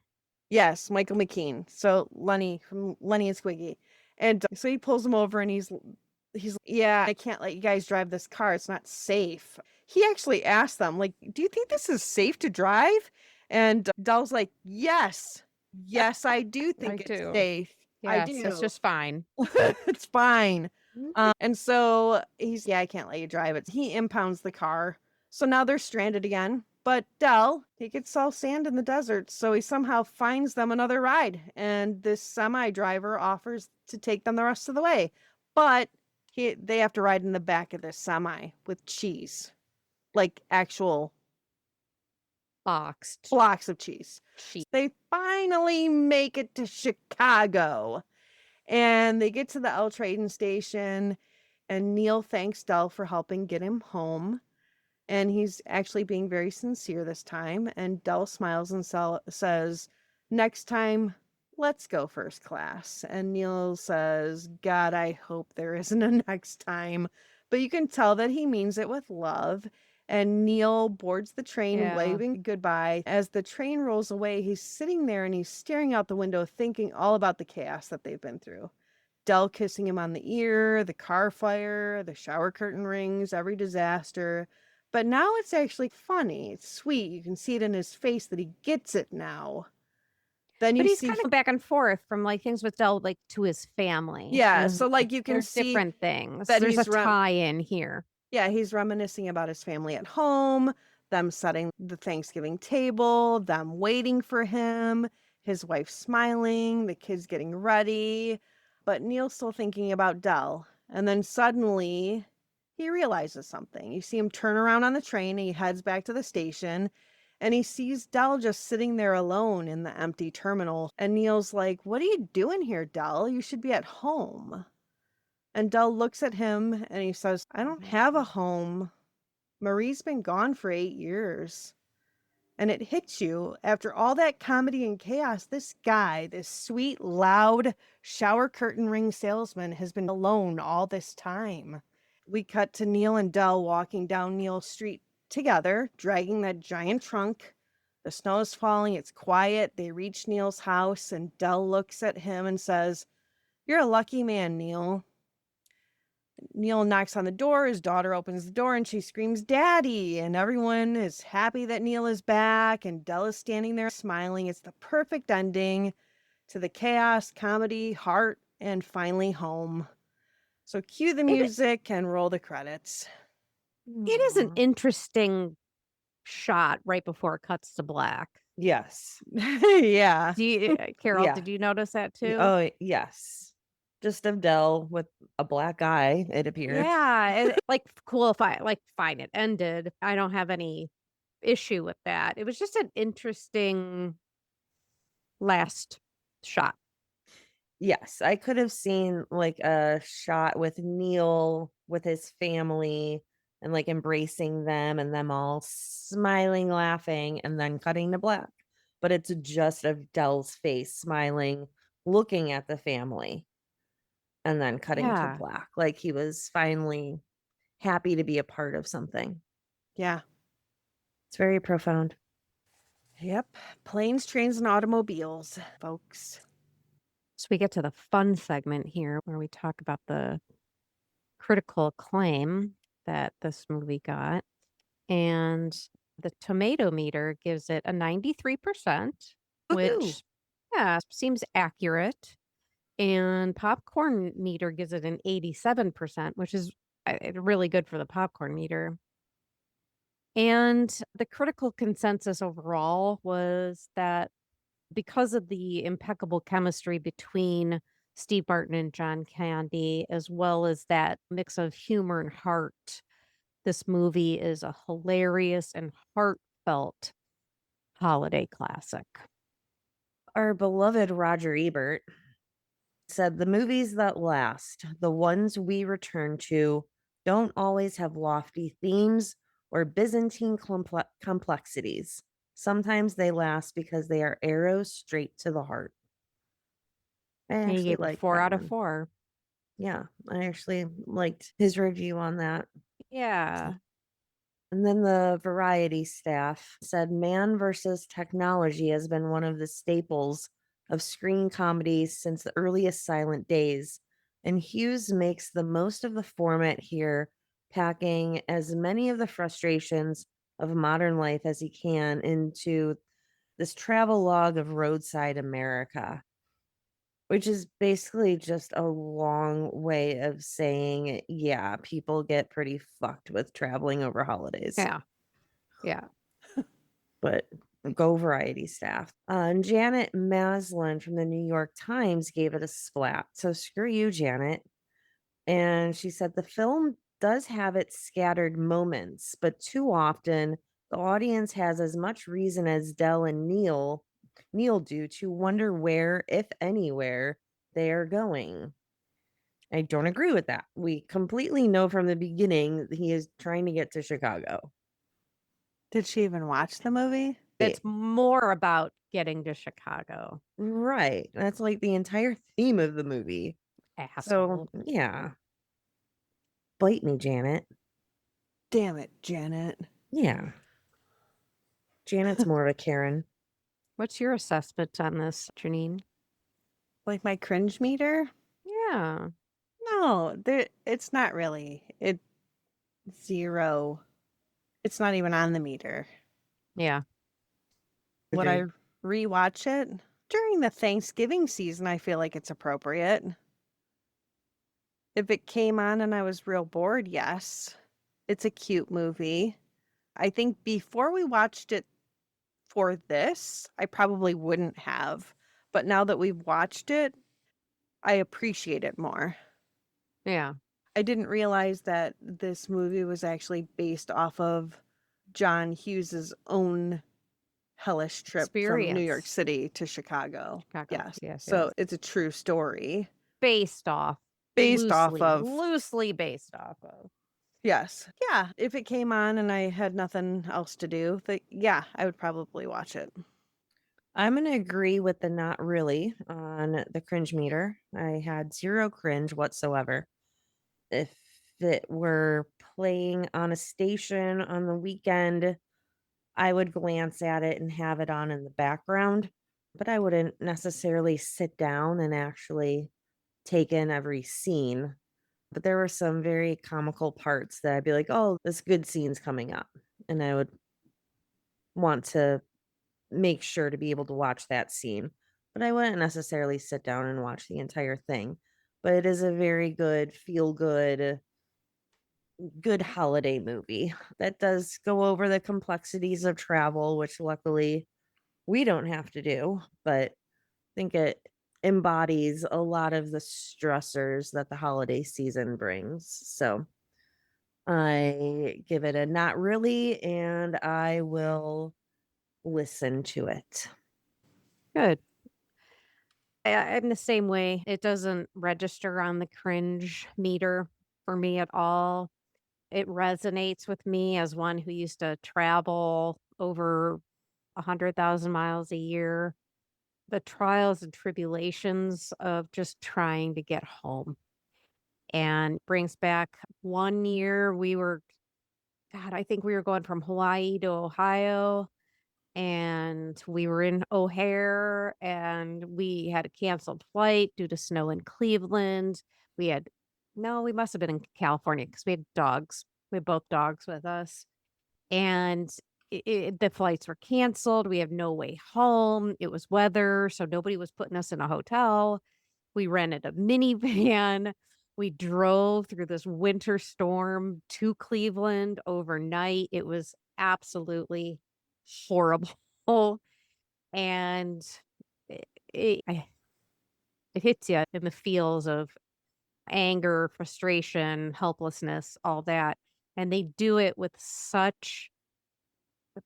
yes, Michael McKean. So Lenny from Lenny and Squiggy. And so he pulls him over and he's, "Yeah, I can't let you guys drive this car. It's not safe." He actually asked them, like, "Do you think this is safe to drive?" And Dell's like, "Yes, yes, I do think it's do. safe. I Yes, do. it's just fine. It's fine." And so he's, "Yeah, I can't let you drive it." He impounds the car. So now they're stranded again. But Dell, he gets all sand in the desert. So he somehow finds them another ride. And this semi driver offers to take them the rest of the way. But they have to ride in the back of this semi with cheese, like actual Boxed. blocks of cheese. Cheese. They finally make it to Chicago. And they get to the L train station, and Neal thanks Dell for helping get him home. And he's actually being very sincere this time. And Dell smiles and says, "Next time, let's go first class." And Neal says, "God, I hope there isn't a next time." But you can tell that he means it with love. And Neal boards the train, Yeah. waving goodbye. As the train rolls away, he's sitting there and he's staring out the window, thinking all about the chaos that they've been through. Dell kissing him on the ear, the car fire, the shower curtain rings, every disaster. But now it's actually funny. It's sweet. You can see it in his face that he gets it now. Then you But he's see, kind of back and forth from like things with Dell, like to his family. yeah. So like you can There's see different things. that There's a he's tie-in here. yeah, he's reminiscing about his family at home, them setting the Thanksgiving table, them waiting for him, his wife smiling, the kids getting ready. But Neal's still thinking about Dell. And then suddenly he realizes something. You see him turn around on the train, and he heads back to the station, and he sees Dell just sitting there alone in the empty terminal. And Neal's like, "What are you doing here, Dell? You should be at home." And Dell looks at him and he says, "I don't have a home. Marie's been gone for 8 years." And it hits you after all that comedy and chaos. This guy, this sweet, loud shower curtain ring salesman, has been alone all this time. We cut to Neal and Dell walking down Neal Street together, dragging that giant trunk. The snow is falling. It's quiet. They reach Neal's house, and Dell looks at him and says, "You're a lucky man, Neal." Neal knocks on the door. His daughter opens the door and she screams, "Daddy!" And everyone is happy that Neal is back. And Dell is standing there smiling. It's the perfect ending to the chaos, comedy, heart, and finally home. So cue the music and roll the credits. It is an interesting shot right before it cuts to black. Yes. Yeah. Do you, Carol, Yeah. did you notice that too? Oh, yes. Just of Dell with a black eye, it appears. Yeah, like cool if I like fine it ended. I don't have any issue with that. It was just an interesting last shot. Yes, I could have seen like a shot with Neal with his family and like embracing them and them all smiling, laughing, and then cutting to black. But it's just of Dell's face smiling, looking at the family, and then cutting to Yeah. black. Like he was finally happy to be a part of something. Yeah. It's very profound. Yep. Planes, trains, and automobiles, folks. So we get to the fun segment here where we talk about the critical acclaim that this movie got. And the tomato meter gives it a 93%, Woohoo! which, yeah, seems accurate. And popcorn meter gives it an 87%, which is really good for the popcorn meter. And the critical consensus overall was that because of the impeccable chemistry between Steve Martin and John Candy, as well as that mix of humor and heart, this movie is a hilarious and heartfelt holiday classic. Our beloved Roger Ebert said the movies that last, the ones we return to, don't always have lofty themes or Byzantine complexities. Sometimes they last because they are arrows straight to the heart. I And he actually gave it like 4 that out of one. 4. Yeah, I actually liked his review on that. Yeah. And then the variety staff said man versus technology has been one of the staples of screen comedies since the earliest silent days. And Hughes makes the most of the format here, packing as many of the frustrations of modern life as he can into this travel log of roadside America, which is basically just a long way of saying, yeah, people get pretty fucked with traveling over holidays. Yeah. Yeah. But go variety staff. And Janet Maslin from the New York Times gave it a splat. So screw you, Janet. And she said the film does have its scattered moments, but too often the audience has as much reason as Dell and Neal do to wonder where, if anywhere, they are going. I don't agree with that. We completely know from the beginning that he is trying to get to Chicago. Did she even watch the movie? It's more about getting to Chicago. Right. That's like the entire theme of the movie. Asshole. So, yeah. Bite me, Janet. Damn it, Janet. Yeah. Janet's more of a Karen. What's your assessment on this, Janine? Like my cringe meter? Yeah. No, it's not really. It's 0. It's not even on the meter. Yeah. Would I Agreed. rewatch it? During the Thanksgiving season, I feel like it's appropriate. If it came on and I was real bored, yes. It's a cute movie. I think before we watched it for this, I probably wouldn't have. But now that we've watched it, I appreciate it more. Yeah. I didn't realize that this movie was actually based off of John Hughes's own hellish trip from New York Experience. City to Chicago. Chicago. Yes. Yes. So yes. it's a true story. Based off. Based off of. Loosely based off of. Yes. Yeah. If it came on and I had nothing else to do, yeah, I would probably watch it. I'm going to agree with the not really on the cringe meter. I had 0 cringe whatsoever. If it were playing on a station on the weekend, I would glance at it and have it on in the background, but I wouldn't necessarily sit down and actually take in every scene. But there were some very comical parts that I'd be like, oh, this good scene's coming up. And I would want to make sure to be able to watch that scene. But I wouldn't necessarily sit down and watch the entire thing. But it is a very good, feel good holiday movie that does go over the complexities of travel, which luckily we don't have to do, but I think it embodies a lot of the stressors that the holiday season brings. So I give it a not really, and I will listen to it. Good. I'm the same way. It doesn't register on the cringe meter for me at all. It resonates with me as one who used to travel over 100,000 miles a year. The trials and tribulations of just trying to get home. And brings back one year God, I think we were going from Hawaii to Ohio, and we were in O'Hare, and we had a canceled flight due to snow in Cleveland. We had No, we must have been in California because we had dogs. We had both dogs with us, and the flights were canceled. We have no way home. It was weather, so nobody was putting us in a hotel. We rented a minivan. We drove through this winter storm to Cleveland overnight. It was absolutely horrible. And it it hits you in the feels of anger, frustration, helplessness, all that. And they do it with such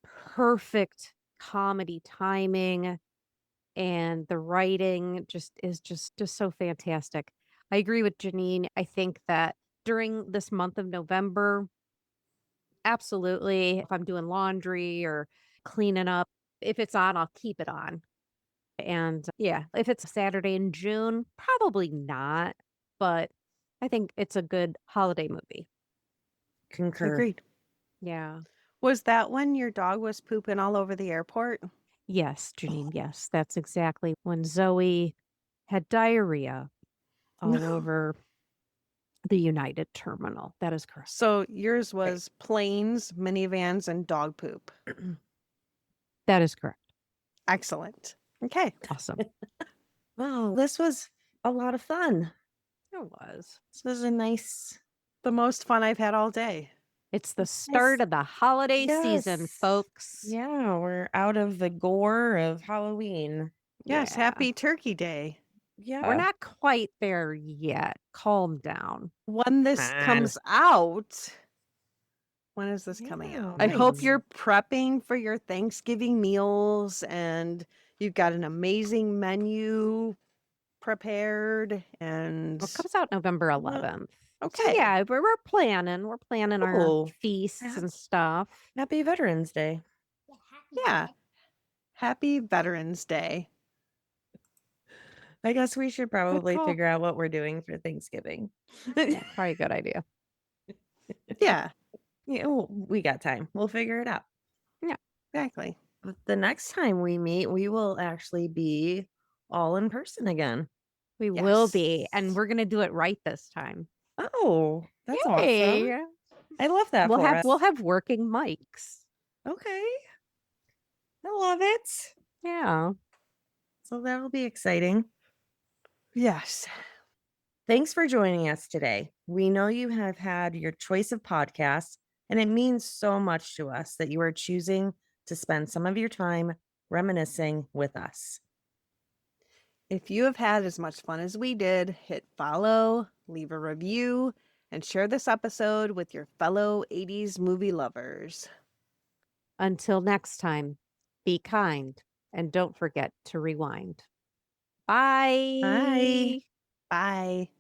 perfect comedy timing, and the writing just so fantastic. I agree with Janine. I think that during this month of November, absolutely, if I'm doing laundry or cleaning up, if it's on, I'll keep it on. And yeah, if it's a Saturday in June, probably not, but I think it's a good holiday movie. Concur. Agreed. Yeah. Was that when your dog was pooping all over the airport? Yes, Janine, yes. That's exactly when Zoe had diarrhea all over the United terminal. That is correct. So yours was planes, minivans, and dog poop. That is correct. Excellent. Okay. Awesome. Wow, this was a lot of fun. It was. This was a nice, The most fun I've had all day. It's the start of the holiday season, Yes. folks. Yeah, we're out of the gore of Halloween. Yes. Yeah. Happy Turkey Day. Yeah. We're not quite there yet. Calm down. When this Fine. comes out, when is this coming Yeah, out? I hope nice. you're prepping for your Thanksgiving meals and you've got an amazing menu prepared and Well, it comes out November 11th. So okay. yeah, we're planning. We're planning our Cool. feasts Yeah. and stuff. Happy Veterans Day. Yeah. Happy Veterans Day. I guess we should probably call. figure out what we're doing for Thanksgiving. Yeah, probably a good idea. Yeah, Yeah, we got time. We'll figure it out. exactly. But the next time we meet, we will actually be all in person again. We will Yes. be, and we're gonna do it right this time. Oh, that's Yay. awesome. I love that We'll for have us. we'll have working mics. Okay. I love it. Yeah. So that'll be exciting. Yes. Thanks for joining us today. We know you have had your choice of podcasts, and it means so much to us that you are choosing to spend some of your time reminiscing with us. If you have had as much fun as we did, hit follow, leave a review, and share this episode with your fellow 80s movie lovers. Until next time, be kind and don't forget to rewind. Bye. Bye. Bye.